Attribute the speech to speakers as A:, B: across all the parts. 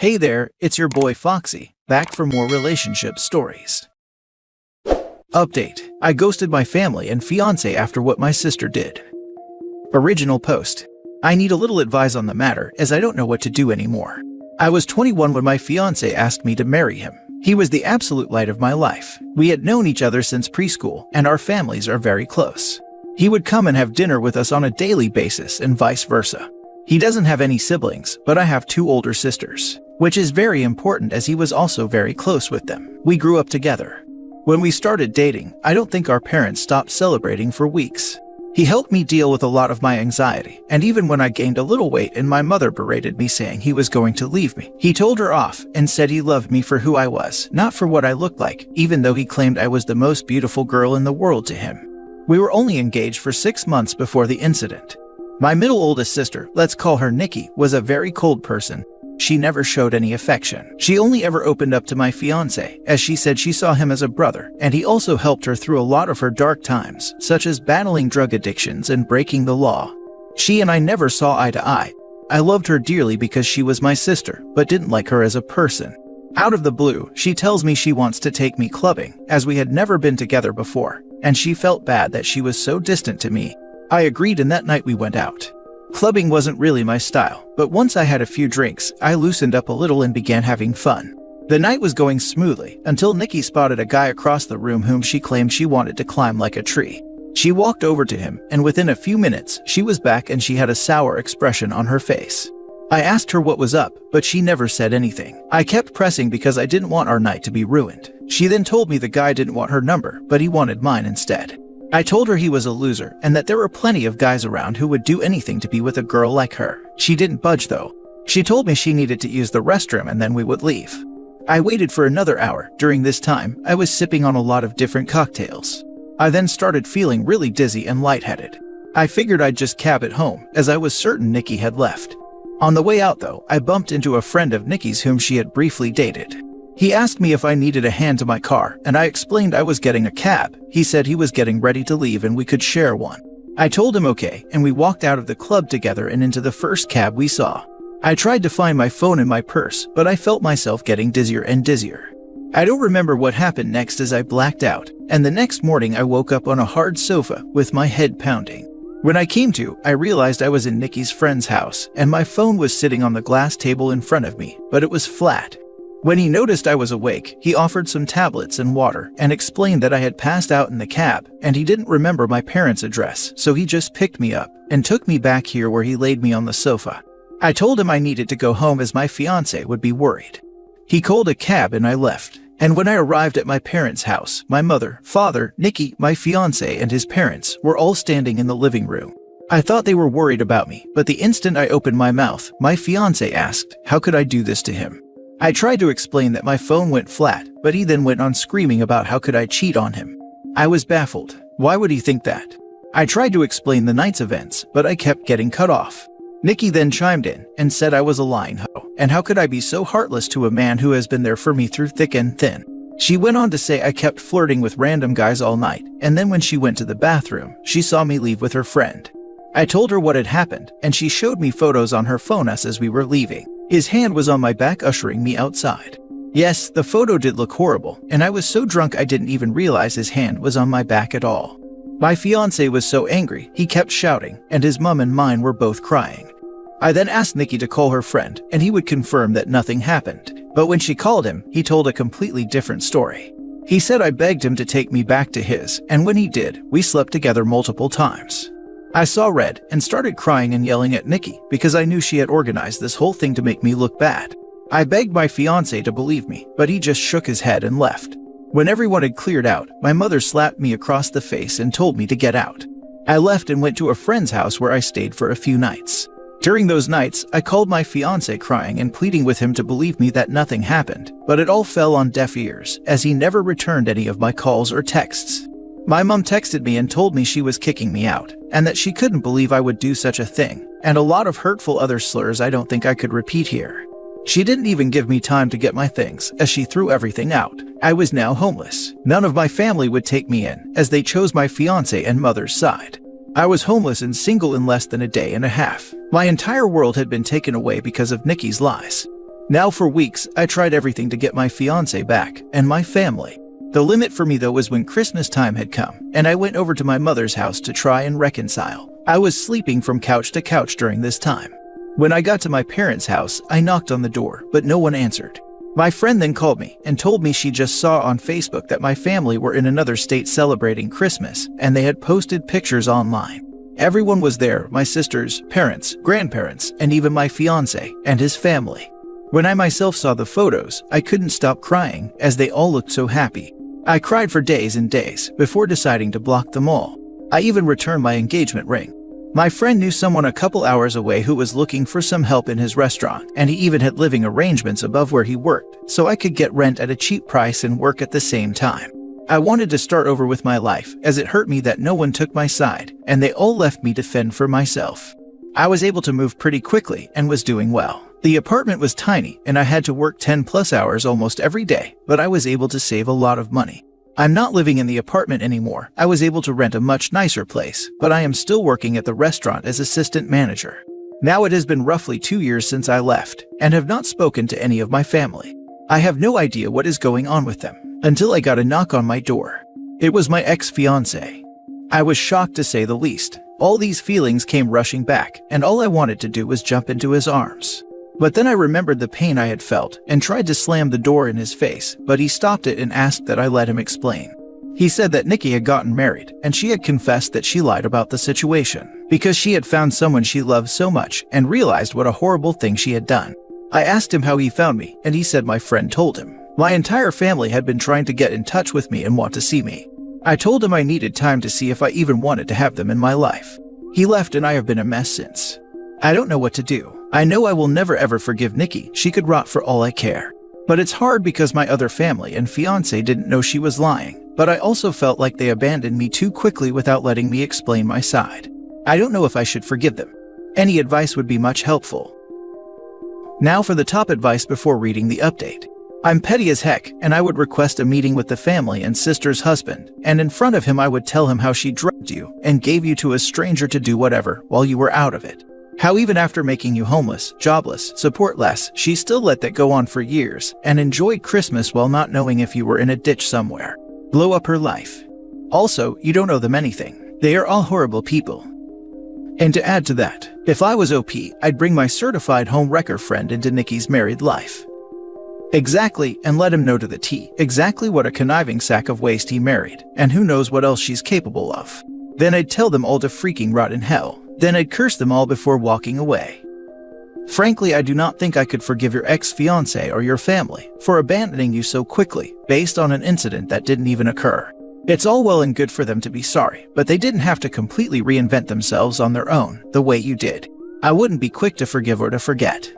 A: Hey there, it's your boy Foxy, back for more relationship stories. Update: I ghosted my family and fiancé after what my sister did. Original post: I need a little advice on the matter as I don't know what to do anymore. I was 21 when my fiancé asked me to marry him. He was the absolute light of my life. We had known each other since preschool and our families are very close. He would come and have dinner with us on a daily basis and vice versa. He doesn't have any siblings, but I have 2 older sisters, which is very important as he was also very close with them. We grew up together. When we started dating, I don't think our parents stopped celebrating for weeks. He helped me deal with a lot of my anxiety, and even when I gained a little weight and my mother berated me saying he was going to leave me, he told her off and said he loved me for who I was, not for what I looked like, even though he claimed I was the most beautiful girl in the world to him. We were only engaged for 6 months before the incident. My middle oldest sister, let's call her Nikki, was a very cold person. She never showed any affection. She only ever opened up to my fiancé, as she said she saw him as a brother, and he also helped her through a lot of her dark times, such as battling drug addictions and breaking the law. She and I never saw eye to eye. I loved her dearly because she was my sister, but didn't like her as a person. Out of the blue, she tells me she wants to take me clubbing, as we had never been together before, and she felt bad that she was so distant to me. I agreed, and that night we went out. Clubbing wasn't really my style, but once I had a few drinks, I loosened up a little and began having fun. The night was going smoothly until Nikki spotted a guy across the room whom she claimed she wanted to climb like a tree. She walked over to him, and within a few minutes, she was back and she had a sour expression on her face. I asked her what was up, but she never said anything. I kept pressing because I didn't want our night to be ruined. She then told me the guy didn't want her number, but he wanted mine instead. I told her he was a loser and that there were plenty of guys around who would do anything to be with a girl like her. She didn't budge though. She told me she needed to use the restroom and then we would leave. I waited for another hour. During this time, I was sipping on a lot of different cocktails. I then started feeling really dizzy and lightheaded. I figured I'd just cab it home, as I was certain Nikki had left. On the way out though, I bumped into a friend of Nikki's whom she had briefly dated. He asked me if I needed a hand to my car, and I explained I was getting a cab. He said he was getting ready to leave and we could share one. I told him okay, and we walked out of the club together and into the first cab we saw. I tried to find my phone in my purse, but I felt myself getting dizzier and dizzier. I don't remember what happened next as I blacked out, and the next morning I woke up on a hard sofa with my head pounding. When I came to, I realized I was in Nikki's friend's house, and my phone was sitting on the glass table in front of me, but it was flat. When he noticed I was awake, he offered some tablets and water and explained that I had passed out in the cab and he didn't remember my parents' address, so he just picked me up and took me back here where he laid me on the sofa. I told him I needed to go home as my fiancé would be worried. He called a cab and I left. And when I arrived at my parents' house, my mother, father, Nikki, my fiancé, and his parents were all standing in the living room. I thought they were worried about me, but the instant I opened my mouth, my fiancé asked, how could I do this to him? I tried to explain that my phone went flat, but he then went on screaming about how could I cheat on him. I was baffled. Why would he think that? I tried to explain the night's events, but I kept getting cut off. Nikki then chimed in and said I was a lying hoe, and how could I be so heartless to a man who has been there for me through thick and thin. She went on to say I kept flirting with random guys all night, and then when she went to the bathroom, she saw me leave with her friend. I told her what had happened, and she showed me photos on her phone as we were leaving. His hand was on my back ushering me outside. Yes, the photo did look horrible, and I was so drunk I didn't even realize his hand was on my back at all. My fiancé was so angry, he kept shouting, and his mom and mine were both crying. I then asked Nikki to call her friend, and he would confirm that nothing happened. But when she called him, he told a completely different story. He said I begged him to take me back to his, and when he did, we slept together multiple times. I saw red and started crying and yelling at Nikki because I knew she had organized this whole thing to make me look bad. I begged my fiancé to believe me, but he just shook his head and left. When everyone had cleared out, my mother slapped me across the face and told me to get out. I left and went to a friend's house where I stayed for a few nights. During those nights, I called my fiancé crying and pleading with him to believe me that nothing happened, but it all fell on deaf ears as he never returned any of my calls or texts. My mom texted me and told me she was kicking me out, and that she couldn't believe I would do such a thing, and a lot of hurtful other slurs I don't think I could repeat here. She didn't even give me time to get my things, as she threw everything out. I was now homeless. None of my family would take me in, as they chose my fiancé and mother's side. I was homeless and single in less than a day and a half. My entire world had been taken away because of Nikki's lies. Now for weeks, I tried everything to get my fiancé back and my family. The limit for me though was when Christmas time had come, and I went over to my mother's house to try and reconcile. I was sleeping from couch to couch during this time. When I got to my parents' house, I knocked on the door, but no one answered. My friend then called me and told me she just saw on Facebook that my family were in another state celebrating Christmas, and they had posted pictures online. Everyone was there, my sisters, parents, grandparents, and even my fiancé and his family. When I myself saw the photos, I couldn't stop crying as they all looked so happy. I cried for days and days before deciding to block them all. I even returned my engagement ring. My friend knew someone a couple hours away who was looking for some help in his restaurant, and he even had living arrangements above where he worked, so I could get rent at a cheap price and work at the same time. I wanted to start over with my life, as it hurt me that no one took my side, and they all left me to fend for myself. I was able to move pretty quickly and was doing well. The apartment was tiny, and I had to work 10+ hours almost every day, but I was able to save a lot of money. I'm not living in the apartment anymore. I was able to rent a much nicer place, but I am still working at the restaurant as assistant manager. Now it has been roughly 2 years since I left, and have not spoken to any of my family. I have no idea what is going on with them, until I got a knock on my door. It was my ex-fiancé. I was shocked to say the least. All these feelings came rushing back, and all I wanted to do was jump into his arms. But then I remembered the pain I had felt and tried to slam the door in his face, but he stopped it and asked that I let him explain. He said that Nikki had gotten married, and she had confessed that she lied about the situation because she had found someone she loved so much and realized what a horrible thing she had done. I asked him how he found me, and he said my friend told him. My entire family had been trying to get in touch with me and want to see me. I told him I needed time to see if I even wanted to have them in my life. He left, and I have been a mess since. I don't know what to do. I know I will never ever forgive Nikki. She could rot for all I care. But it's hard because my other family and fiancé didn't know she was lying, but I also felt like they abandoned me too quickly without letting me explain my side. I don't know if I should forgive them. Any advice would be much helpful. Now for the top advice before reading the update. I'm petty as heck, and I would request a meeting with the family and sister's husband, and in front of him I would tell him how she drugged you and gave you to a stranger to do whatever while you were out of it. How even after making you homeless, jobless, supportless, she still let that go on for years and enjoyed Christmas while not knowing if you were in a ditch somewhere. Blow up her life. Also, you don't owe them anything. They are all horrible people. And to add to that, if I was OP, I'd bring my certified home wrecker friend into Nikki's married life. Exactly, and let him know to the T exactly what a conniving sack of waste he married, and who knows what else she's capable of. Then I'd tell them all to freaking rot in hell. Then I'd curse them all before walking away. Frankly, I do not think I could forgive your ex-fiancé or your family for abandoning you so quickly based on an incident that didn't even occur. It's all well and good for them to be sorry, but they didn't have to completely reinvent themselves on their own the way you did. I wouldn't be quick to forgive or to forget.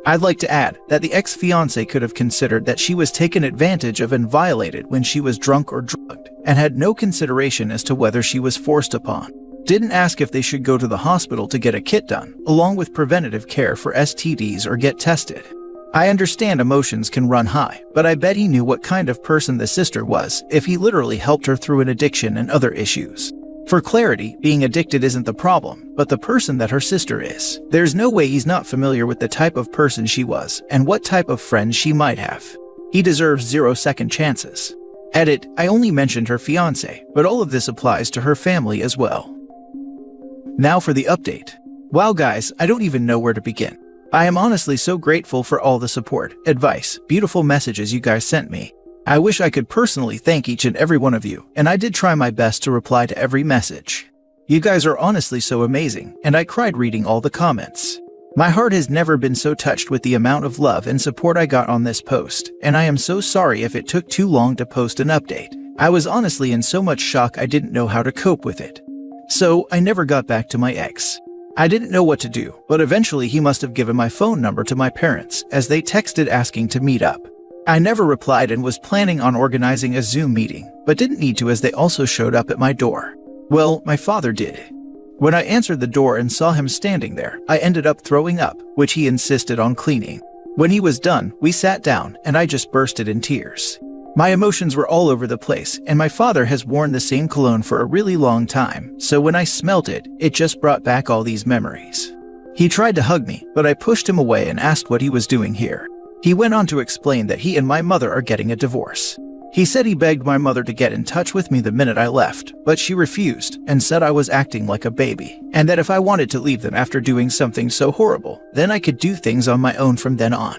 A: I'd like to add that the ex-fiancé could have considered that she was taken advantage of and violated when she was drunk or drugged, and had no consideration as to whether she was forced upon. Didn't ask if they should go to the hospital to get a kit done, along with preventative care for STDs or get tested. I understand emotions can run high, but I bet he knew what kind of person the sister was if he literally helped her through an addiction and other issues. For clarity, being addicted isn't the problem, but the person that her sister is. There's no way he's not familiar with the type of person she was and what type of friends she might have. He deserves 0 second chances. Edit, I only mentioned her fiancé, but all of this applies to her family as well. Now for the update. Wow guys, I don't even know where to begin. I am honestly so grateful for all the support, advice, beautiful messages you guys sent me. I wish I could personally thank each and every one of you, and I did try my best to reply to every message. You guys are honestly so amazing, and I cried reading all the comments. My heart has never been so touched with the amount of love and support I got on this post, and I am so sorry if it took too long to post an update. I was honestly in so much shock I didn't know how to cope with it. So, I never got back to my ex. I didn't know what to do, but eventually he must have given my phone number to my parents as they texted asking to meet up. I never replied and was planning on organizing a Zoom meeting, but didn't need to as they also showed up at my door. Well, my father did. When I answered the door and saw him standing there, I ended up throwing up, which he insisted on cleaning. When he was done, we sat down and I just bursted in tears. My emotions were all over the place, and my father has worn the same cologne for a really long time, so when I smelt it, it just brought back all these memories. He tried to hug me, but I pushed him away and asked what he was doing here. He went on to explain that he and my mother are getting a divorce. He said he begged my mother to get in touch with me the minute I left, but she refused and said I was acting like a baby, and that if I wanted to leave them after doing something so horrible, then I could do things on my own from then on.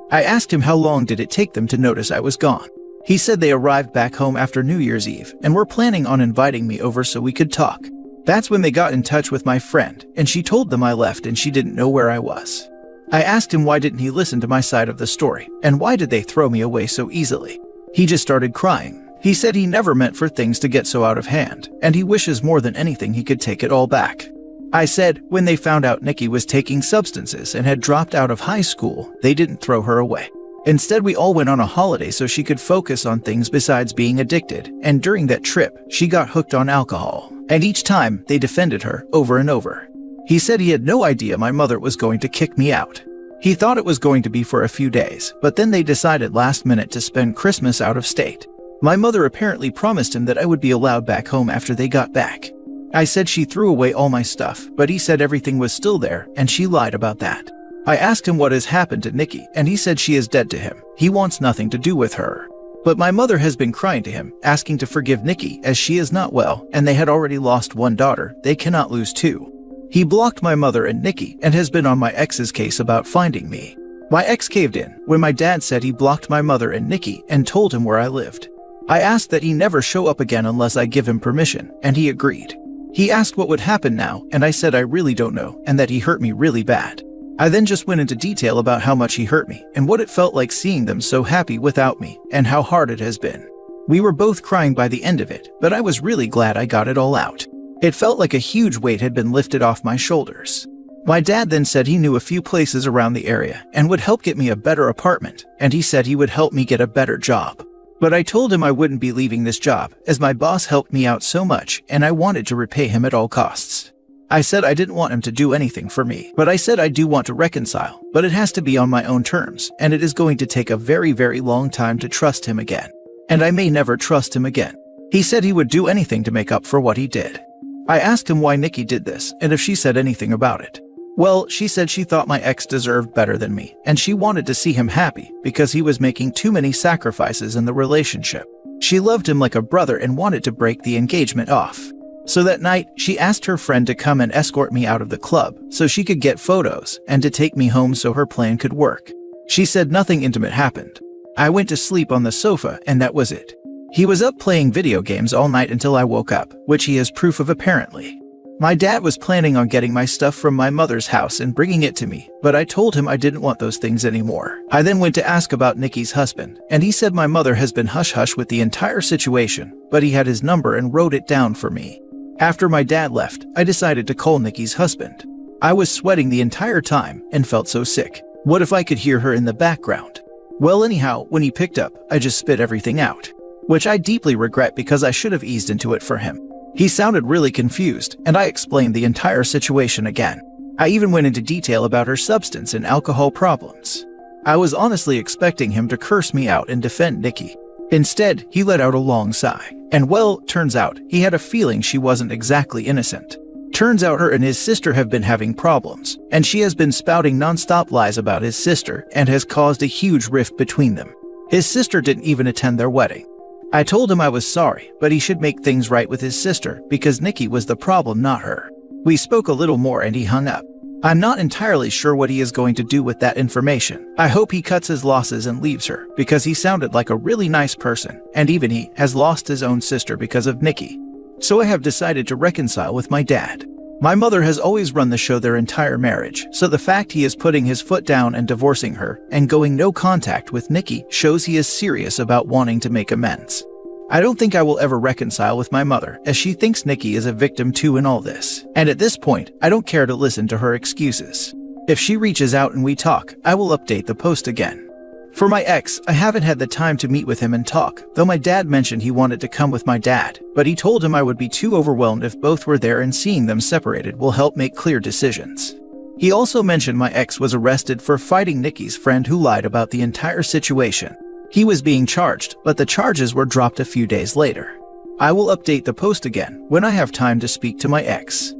A: I asked him how long did it take them to notice I was gone. He said they arrived back home after New Year's Eve and were planning on inviting me over so we could talk. That's when they got in touch with my friend, and she told them I left and she didn't know where I was. I asked him why didn't he listen to my side of the story, and why did they throw me away so easily. He just started crying. He said he never meant for things to get so out of hand, and he wishes more than anything he could take it all back. I said, when they found out Nikki was taking substances and had dropped out of high school, they didn't throw her away. Instead, we all went on a holiday so she could focus on things besides being addicted, and during that trip, she got hooked on alcohol, and each time, they defended her over and over. He said he had no idea my mother was going to kick me out. He thought it was going to be for a few days, but then they decided last minute to spend Christmas out of state. My mother apparently promised him that I would be allowed back home after they got back. I said she threw away all my stuff, but he said everything was still there, and she lied about that. I asked him what has happened to Nikki, and he said she is dead to him. He wants nothing to do with her. But my mother has been crying to him, asking to forgive Nikki as she is not well, and they had already lost one daughter, they cannot lose two. He blocked my mother and Nikki and has been on my ex's case about finding me. My ex caved in when my dad said he blocked my mother and Nikki and told him where I lived. I asked that he never show up again unless I give him permission, and he agreed. He asked what would happen now, and I said I really don't know, and that he hurt me really bad. I then just went into detail about how much he hurt me and what it felt like seeing them so happy without me and how hard it has been. We were both crying by the end of it, but I was really glad I got it all out. It felt like a huge weight had been lifted off my shoulders. My dad then said he knew a few places around the area and would help get me a better apartment, and he said he would help me get a better job. But I told him I wouldn't be leaving this job as my boss helped me out so much and I wanted to repay him at all costs. I said I didn't want him to do anything for me, but I said I do want to reconcile, but it has to be on my own terms, and it is going to take a very, very long time to trust him again. And I may never trust him again. He said he would do anything to make up for what he did. I asked him why Nikki did this and if she said anything about it. Well, she said she thought my ex deserved better than me, and she wanted to see him happy because he was making too many sacrifices in the relationship. She loved him like a brother and wanted to break the engagement off. So that night, she asked her friend to come and escort me out of the club so she could get photos and to take me home so her plan could work. She said nothing intimate happened. I went to sleep on the sofa and that was it. He was up playing video games all night until I woke up, which he has proof of apparently. My dad was planning on getting my stuff from my mother's house and bringing it to me, but I told him I didn't want those things anymore. I then went to ask about Nikki's husband, and he said my mother has been hush-hush with the entire situation, but he had his number and wrote it down for me. After my dad left, I decided to call Nikki's husband. I was sweating the entire time and felt so sick. What if I could hear her in the background? Well, anyhow, when he picked up, I just spit everything out, which I deeply regret because I should have eased into it for him. He sounded really confused, and I explained the entire situation again. I even went into detail about her substance and alcohol problems. I was honestly expecting him to curse me out and defend Nikki. Instead, he let out a long sigh. And well, turns out, he had a feeling she wasn't exactly innocent. Turns out her and his sister have been having problems, and she has been spouting non-stop lies about his sister and has caused a huge rift between them. His sister didn't even attend their wedding. I told him I was sorry, but he should make things right with his sister because Nikki was the problem, not her. We spoke a little more and he hung up. I'm not entirely sure what he is going to do with that information. I hope he cuts his losses and leaves her because he sounded like a really nice person, and even he has lost his own sister because of Nikki. So I have decided to reconcile with my dad. My mother has always run the show their entire marriage, so the fact he is putting his foot down and divorcing her and going no contact with Nikki shows he is serious about wanting to make amends. I don't think I will ever reconcile with my mother, as she thinks Nikki is a victim too in all this, and at this point, I don't care to listen to her excuses. If she reaches out and we talk, I will update the post again. For my ex, I haven't had the time to meet with him and talk, though my dad mentioned he wanted to come with my dad, but he told him I would be too overwhelmed if both were there and seeing them separated will help make clear decisions. He also mentioned my ex was arrested for fighting Nikki's friend who lied about the entire situation. He was being charged, but the charges were dropped a few days later. I will update the post again when I have time to speak to my ex.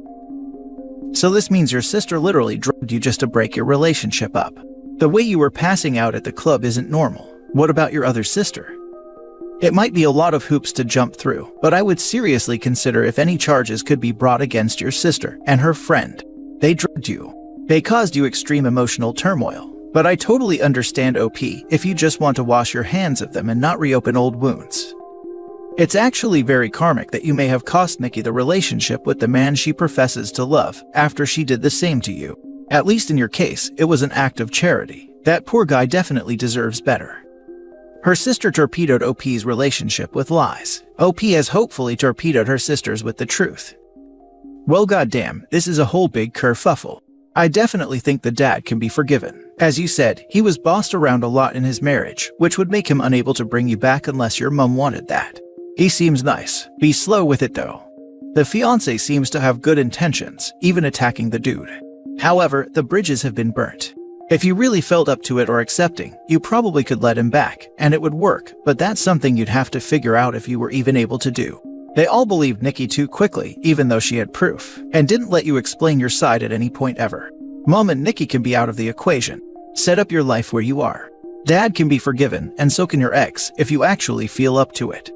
A: So this means your sister literally drugged you just to break your relationship up. The way you were passing out at the club isn't normal. What about your other sister? It might be a lot of hoops to jump through, but I would seriously consider if any charges could be brought against your sister and her friend. They drugged you. They caused you extreme emotional turmoil. But I totally understand OP if you just want to wash your hands of them and not reopen old wounds. It's actually very karmic that you may have cost Nikki the relationship with the man she professes to love after she did the same to you. At least in your case, it was an act of charity. That poor guy definitely deserves better. Her sister torpedoed OP's relationship with lies. OP has hopefully torpedoed her sister's with the truth. Well, goddamn, this is a whole big kerfuffle. I definitely think the dad can be forgiven. As you said, he was bossed around a lot in his marriage, which would make him unable to bring you back unless your mum wanted that. He seems nice. Be slow with it though. The fiancé seems to have good intentions, even attacking the dude. However, the bridges have been burnt. If you really felt up to it or accepting, you probably could let him back, and it would work, but that's something you'd have to figure out if you were even able to do. They all believed Nikki too quickly, even though she had proof, and didn't let you explain your side at any point ever. Mom and Nikki can be out of the equation. Set up your life where you are. Dad can be forgiven, and so can your ex, if you actually feel up to it.